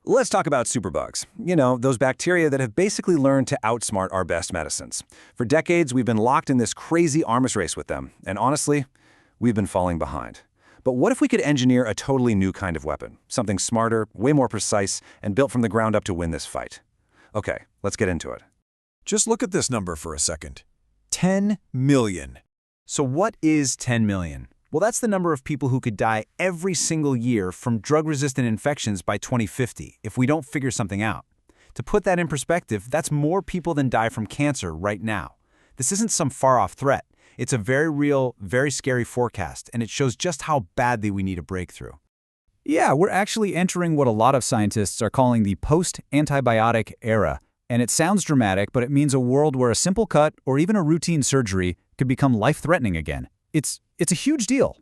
Let's talk about superbugs. You know, those bacteria that have basically learned to outsmart our best medicines. For decades, we've been locked in this crazy arms race with them, and honestly, we've been falling behind. But what if we could engineer a totally new kind of weapon? Something smarter, way more precise, and built from the ground up to win this fight. Okay, let's get into it. Just look at this number for a second. 10 million. So what is 10 million? Well, that's the number of people who could die every single year from drug-resistant infections by 2050 if we don't figure something out. To put that in perspective, that's more people than die from cancer right now. This isn't some far-off threat. It's a very real, very scary forecast, and it shows just how badly we need a breakthrough. Yeah, we're actually entering what a lot of scientists are calling the post-antibiotic era. And it sounds dramatic, but it means a world where a simple cut or even a routine surgery could become life-threatening again. It's a huge deal.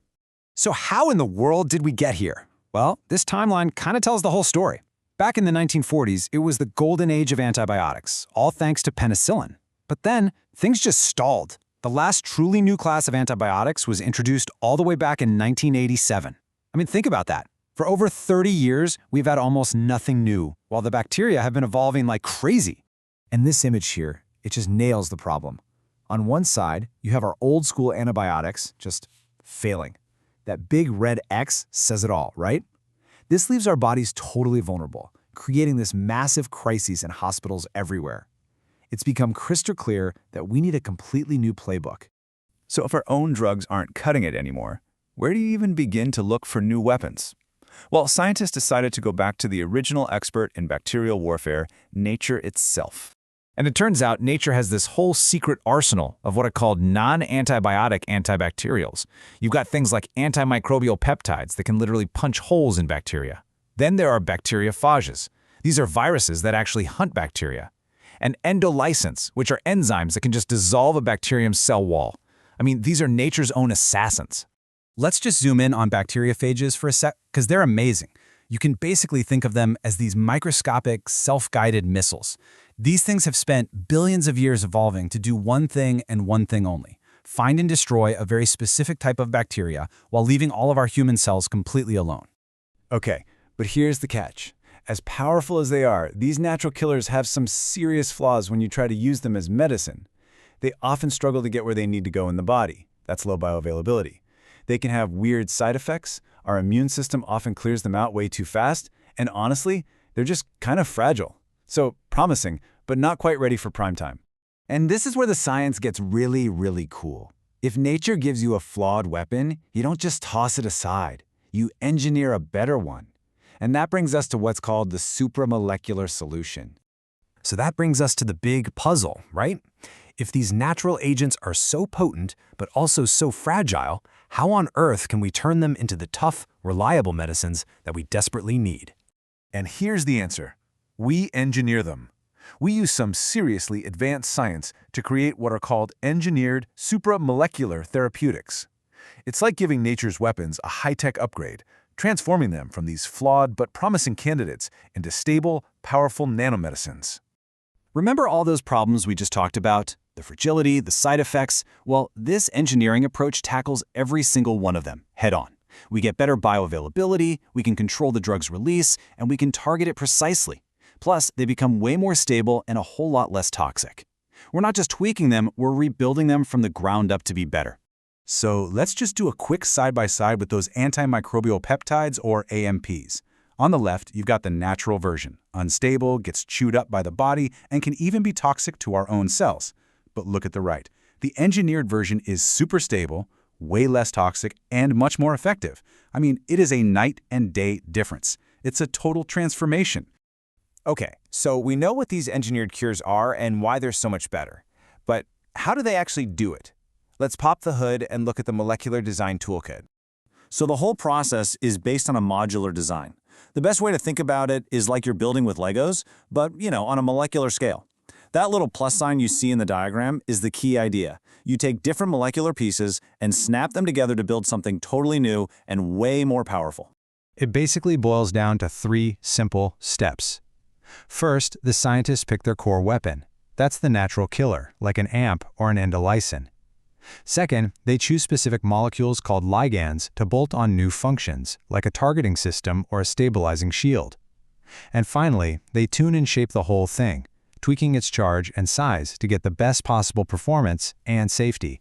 So how in the world did we get here? Well, this timeline kind of tells the whole story. Back in the 1940s, it was the golden age of antibiotics, all thanks to penicillin. But then, things just stalled. The last truly new class of antibiotics was introduced all the way back in 1987. I mean, think about that. For over 30 years, we've had almost nothing new, while the bacteria have been evolving like crazy. And this image here, it just nails the problem. On one side, you have our old school antibiotics just failing. That big red X says it all, right? This leaves our bodies totally vulnerable, creating this massive crisis in hospitals everywhere. It's become crystal clear that we need a completely new playbook. So if our own drugs aren't cutting it anymore, where do you even begin to look for new weapons? Well, scientists decided to go back to the original expert in bacterial warfare, nature itself. And it turns out nature has this whole secret arsenal of what are called non-antibiotic antibacterials. You've got things like antimicrobial peptides that can literally punch holes in bacteria. Then there are bacteriophages. These are viruses that actually hunt bacteria. And endolysins, which are enzymes that can just dissolve a bacterium's cell wall. I mean, these are nature's own assassins. Let's just zoom in on bacteriophages for a sec, because they're amazing. You can basically think of them as these microscopic, self-guided missiles. These things have spent billions of years evolving to do one thing and one thing only: find and destroy a very specific type of bacteria while leaving all of our human cells completely alone. Okay, but here's the catch. As powerful as they are, these natural killers have some serious flaws when you try to use them as medicine. They often struggle to get where they need to go in the body. That's low bioavailability. They can have weird side effects, our immune system often clears them out way too fast, and honestly, they're just kind of fragile. So promising, but not quite ready for prime time. And this is where the science gets really, really cool. If nature gives you a flawed weapon, you don't just toss it aside. You engineer a better one. And that brings us to what's called the supramolecular solution. So that brings us to the big puzzle, right? If these natural agents are so potent, but also so fragile, how on earth can we turn them into the tough, reliable medicines that we desperately need? And here's the answer. We engineer them. We use some seriously advanced science to create what are called engineered supramolecular therapeutics. It's like giving nature's weapons a high-tech upgrade, transforming them from these flawed but promising candidates into stable, powerful nanomedicines. Remember all those problems we just talked about? The fragility, the side effects? Well, this engineering approach tackles every single one of them head-on. We get better bioavailability, we can control the drug's release, and we can target it precisely. Plus, they become way more stable and a whole lot less toxic. We're not just tweaking them, we're rebuilding them from the ground up to be better. So let's just do a quick side-by-side with those antimicrobial peptides, or AMPs. On the left, you've got the natural version. Unstable, gets chewed up by the body, and can even be toxic to our own cells. But look at the right. The engineered version is super stable, way less toxic, and much more effective. I mean, it is a night and day difference. It's a total transformation. Okay, so we know what these engineered cures are and why they're so much better. But how do they actually do it? Let's pop the hood and look at the molecular design toolkit. So the whole process is based on a modular design. The best way to think about it is like you're building with Legos, but, on a molecular scale. That little plus sign you see in the diagram is the key idea. You take different molecular pieces and snap them together to build something totally new and way more powerful. It basically boils down to 3 simple steps. First, the scientists pick their core weapon. That's the natural killer, like an AMP or an endolysin. Second, they choose specific molecules called ligands to bolt on new functions, like a targeting system or a stabilizing shield. And finally, they tune and shape the whole thing, tweaking its charge and size to get the best possible performance and safety.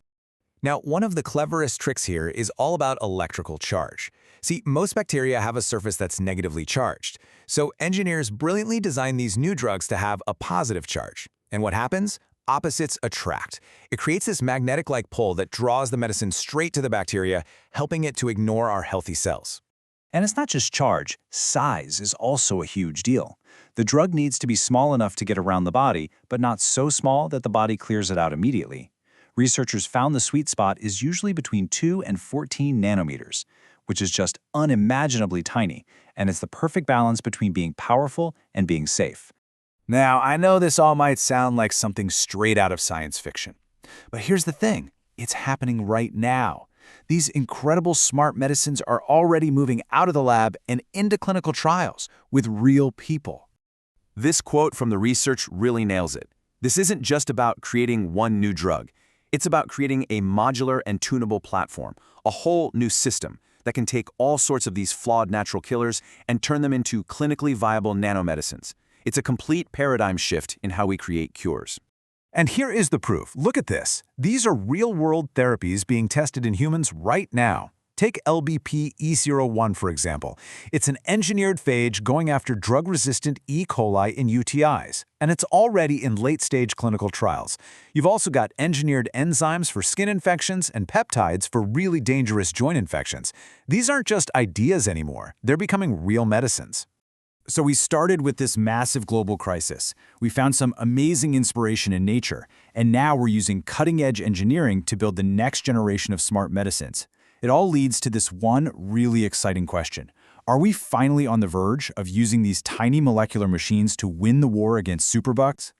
Now, one of the cleverest tricks here is all about electrical charge. See, most bacteria have a surface that's negatively charged, so engineers brilliantly design these new drugs to have a positive charge. And what happens? Opposites attract. It creates this magnetic-like pull that draws the medicine straight to the bacteria, helping it to ignore our healthy cells. And it's not just charge, size is also a huge deal. The drug needs to be small enough to get around the body, but not so small that the body clears it out immediately. Researchers found the sweet spot is usually between 2 and 14 nanometers, which is just unimaginably tiny, and it's the perfect balance between being powerful and being safe. Now, I know this all might sound like something straight out of science fiction, but here's the thing, it's happening right now. These incredible smart medicines are already moving out of the lab and into clinical trials with real people. This quote from the research really nails it. This isn't just about creating one new drug. It's about creating a modular and tunable platform, a whole new system that can take all sorts of these flawed natural killers and turn them into clinically viable nanomedicines. It's a complete paradigm shift in how we create cures. And here is the proof. Look at this. These are real-world therapies being tested in humans right now. Take LBP-E01, for example. It's an engineered phage going after drug-resistant E. coli in UTIs, and it's already in late-stage clinical trials. You've also got engineered enzymes for skin infections and peptides for really dangerous joint infections. These aren't just ideas anymore. They're becoming real medicines. So we started with this massive global crisis. We found some amazing inspiration in nature, and now we're using cutting-edge engineering to build the next generation of smart medicines. It all leads to this one really exciting question. Are we finally on the verge of using these tiny molecular machines to win the war against superbugs?